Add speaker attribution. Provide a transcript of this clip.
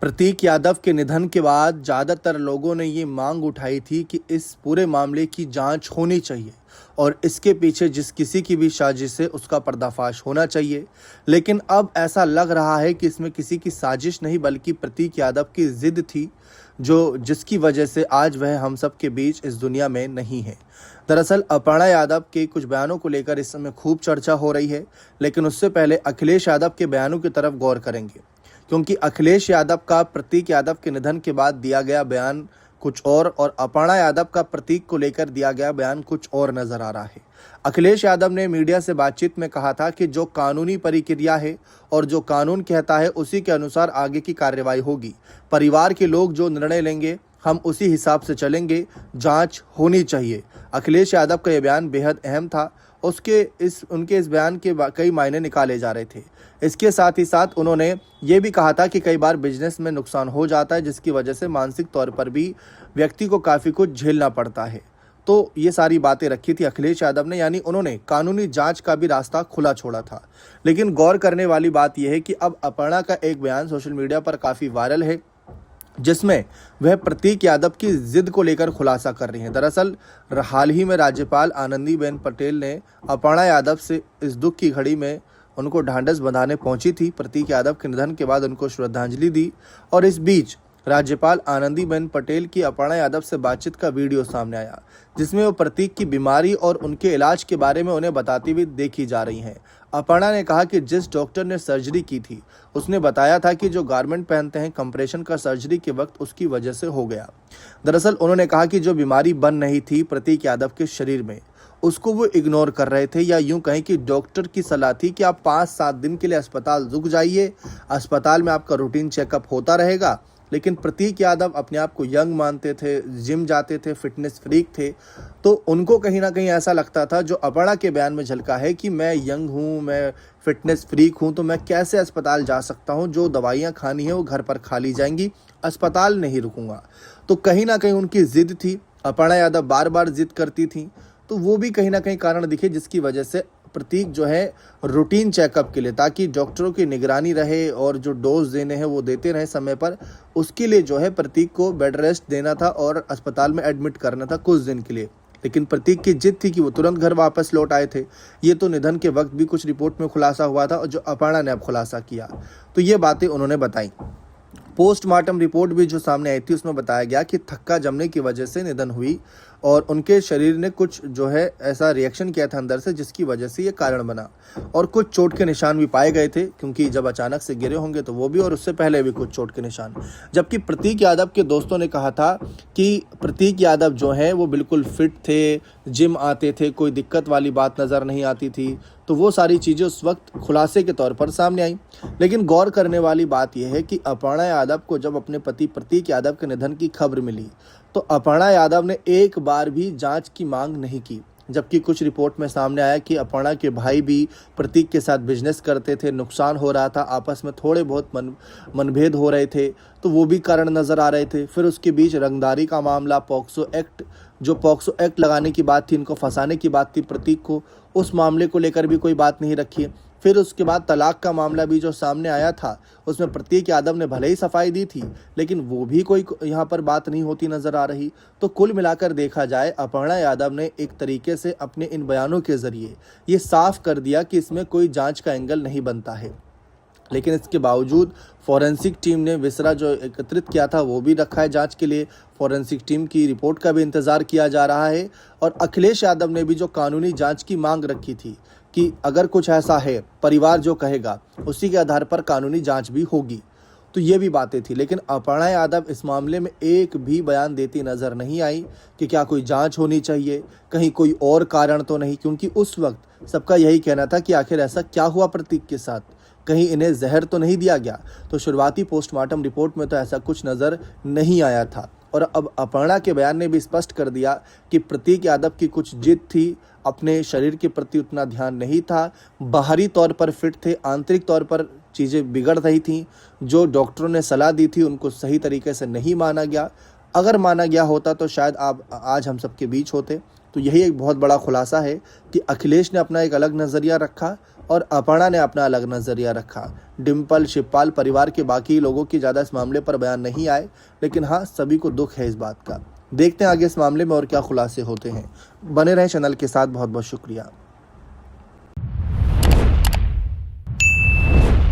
Speaker 1: प्रतीक यादव के निधन के बाद ज़्यादातर लोगों ने ये मांग उठाई थी कि इस पूरे मामले की जांच होनी चाहिए और इसके पीछे जिस किसी की भी साजिश है उसका पर्दाफाश होना चाहिए। लेकिन अब ऐसा लग रहा है कि इसमें किसी की साजिश नहीं बल्कि प्रतीक यादव की जिद थी, जो जिसकी वजह से आज वह हम सब के बीच इस दुनिया में नहीं है। दरअसल अपर्णा यादव के कुछ बयानों को लेकर इस समय खूब चर्चा हो रही है, लेकिन उससे पहले अखिलेश यादव के बयानों की तरफ गौर करेंगे, क्योंकि अखिलेश यादव का प्रतीक यादव के निधन के बाद दिया गया बयान कुछ और अपर्णा यादव का प्रतीक को लेकर दिया गया बयान कुछ और नजर आ रहा है। अखिलेश यादव ने मीडिया से बातचीत में कहा था कि जो कानूनी प्रक्रिया है और जो कानून कहता है उसी के अनुसार आगे की कार्रवाई होगी। परिवार के लोग जो निर्णय लेंगे हम उसी हिसाब से चलेंगे, जांच होनी चाहिए। अखिलेश यादव का यह बयान बेहद अहम था। उनके इस बयान के कई मायने निकाले जा रहे थे। इसके साथ ही साथ उन्होंने ये भी कहा था कि कई बार बिजनेस में नुकसान हो जाता है, जिसकी वजह से मानसिक तौर पर भी व्यक्ति को काफ़ी कुछ झेलना पड़ता है। तो ये सारी बातें रखी थी अखिलेश यादव ने, यानी उन्होंने कानूनी जांच का भी रास्ता खुला छोड़ा था। लेकिन गौर करने वाली बात यह है कि अब अपर्णा का एक बयान सोशल मीडिया पर काफ़ी वायरल है, जिसमें वह प्रतीक यादव की जिद को लेकर खुलासा कर रही हैं। दरअसल हाल ही में राज्यपाल आनंदीबेन पटेल ने अपर्णा यादव से इस दुख की घड़ी में उनको ढांढस बंधाने पहुंची थी। प्रतीक यादव के निधन के बाद उनको श्रद्धांजलि दी और इस बीच राज्यपाल आनंदीबेन पटेल की अपर्णा यादव से बातचीत का वीडियो सामने आया, जिसमें वो प्रतीक की बीमारी और उनके इलाज के बारे में उन्हें बताती हुई देखी जा रही हैं। अपर्णा ने कहा कि जिस डॉक्टर ने सर्जरी की थी उसने बताया था कि जो गारमेंट पहनते हैं कंप्रेशन का सर्जरी के वक्त उसकी वजह से हो गया। दरअसल उन्होंने कहा कि जो बीमारी बन नहीं थी प्रतीक यादव के शरीर में, उसको वो इग्नोर कर रहे थे, या यूं कहें कि डॉक्टर की सलाह थी कि आप 5-7 दिन के लिए अस्पताल रुक जाइए, अस्पताल में आपका रूटीन चेकअप होता रहेगा। लेकिन प्रतीक यादव अपने आप को यंग मानते थे, जिम जाते थे, फिटनेस फ्रीक थे, तो उनको कहीं ना कहीं ऐसा लगता था, जो अपर्णा के बयान में झलका है कि मैं यंग हूँ, मैं फिटनेस फ्रीक हूँ, तो मैं कैसे अस्पताल जा सकता हूँ, जो दवाइयाँ खानी है वो घर पर खा ली जाएंगी, अस्पताल नहीं रुकूंगा। तो कहीं ना कहीं उनकी जिद थी। अपर्णा यादव बार बार जिद करती थी, तो वो भी कहीं ना कहीं कारण दिखे, जिसकी वजह से प्रतीक जो है रूटीन चेकअप के लिए, ताकि डॉक्टरों की निगरानी रहे और जो डोज देने हैं वो देते रहे समय पर, उसके लिए जो है प्रतीक को बेड रेस्ट देना था और अस्पताल में एडमिट करना था कुछ दिन के लिए। लेकिन प्रतीक की जिद थी कि वो तुरंत घर वापस लौट आए थे। ये तो निधन के वक्त भी कुछ रिपोर्ट में खुलासा हुआ था और जो अपर्णा ने अब खुलासा किया, तो ये बातें उन्होंने बताई। पोस्टमार्टम रिपोर्ट भी जो सामने आई थी उसमें बताया गया कि थक्का जमने की वजह से निधन हुई और उनके शरीर ने कुछ जो है ऐसा रिएक्शन किया था अंदर से, जिसकी वजह से ये कारण बना। और कुछ चोट के निशान भी पाए गए थे, क्योंकि जब अचानक से गिरे होंगे तो वो भी, और उससे पहले भी कुछ चोट के निशान। जबकि प्रतीक यादव के दोस्तों ने कहा था कि प्रतीक यादव जो है वो बिल्कुल फिट थे, जिम आते थे, कोई दिक्कत वाली बात नज़र नहीं आती थी। तो वो सारी चीज़ें उस वक्त खुलासे के तौर पर सामने आई। लेकिन गौर करने वाली बात यह है कि अपर्णा यादव को जब अपने पति प्रतीक यादव के निधन की खबर मिली तो अपर्णा यादव ने एक बार भी जांच की मांग नहीं की। जबकि कुछ रिपोर्ट में सामने आया कि अपर्णा के भाई भी प्रतीक के साथ बिजनेस करते थे, नुकसान हो रहा था, आपस में थोड़े बहुत मनभेद हो रहे थे, तो वो भी कारण नज़र आ रहे थे। फिर उसके बीच रंगदारी का मामला, पॉक्सो एक्ट लगाने की बात थी, इनको फंसाने की बात थी प्रतीक को, उस मामले को लेकर भी कोई बात नहीं रखी। फिर उसके बाद तलाक का मामला भी जो सामने आया था, उसमें प्रतीक यादव ने भले ही सफाई दी थी, लेकिन वो भी कोई यहाँ पर बात नहीं होती नजर आ रही। तो कुल मिलाकर देखा जाए, अपर्णा यादव ने एक तरीके से अपने इन बयानों के जरिए ये साफ कर दिया कि इसमें कोई जांच का एंगल नहीं बनता है। लेकिन इसके बावजूद फॉरेंसिक टीम ने विसरा जो एकत्रित किया था वो भी रखा है जांच के लिए। फॉरेंसिक टीम की रिपोर्ट का भी इंतजार किया जा रहा है। और अखिलेश यादव ने भी जो कानूनी जांच की मांग रखी थी कि अगर कुछ ऐसा है, परिवार जो कहेगा उसी के आधार पर कानूनी जांच भी होगी, तो ये भी बातें थी। लेकिन अपर्णा यादव इस मामले में एक भी बयान देती नजर नहीं आई कि क्या कोई जांच होनी चाहिए, कहीं कोई और कारण तो नहीं, क्योंकि उस वक्त सबका यही कहना था कि आखिर ऐसा क्या हुआ प्रतीक के साथ, कहीं इन्हें जहर तो नहीं दिया गया। तो शुरुआती पोस्टमार्टम रिपोर्ट में तो ऐसा कुछ नज़र नहीं आया था। और अब अपर्णा के बयान ने भी स्पष्ट कर दिया कि प्रतीक यादव की कुछ जिद थी, अपने शरीर के प्रति उतना ध्यान नहीं था, बाहरी तौर पर फिट थे, आंतरिक तौर पर चीज़ें बिगड़ रही थीं। जो डॉक्टरों ने सलाह दी थी उनको सही तरीके से नहीं माना गया। अगर माना गया होता तो शायद आप आज हम सबके बीच होते। तो यही एक बहुत बड़ा खुलासा है कि अखिलेश ने अपना एक अलग नज़रिया रखा और अपर्णा ने अपना अलग नजरिया रखा। डिम्पल, शिवपाल परिवार के बाकी लोगों की ज़्यादा इस मामले पर बयान नहीं आए, लेकिन हाँ, सभी को दुख है इस बात का। देखते हैं आगे इस मामले में और क्या खुलासे होते हैं। बने रहें चैनल के साथ। बहुत बहुत शुक्रिया।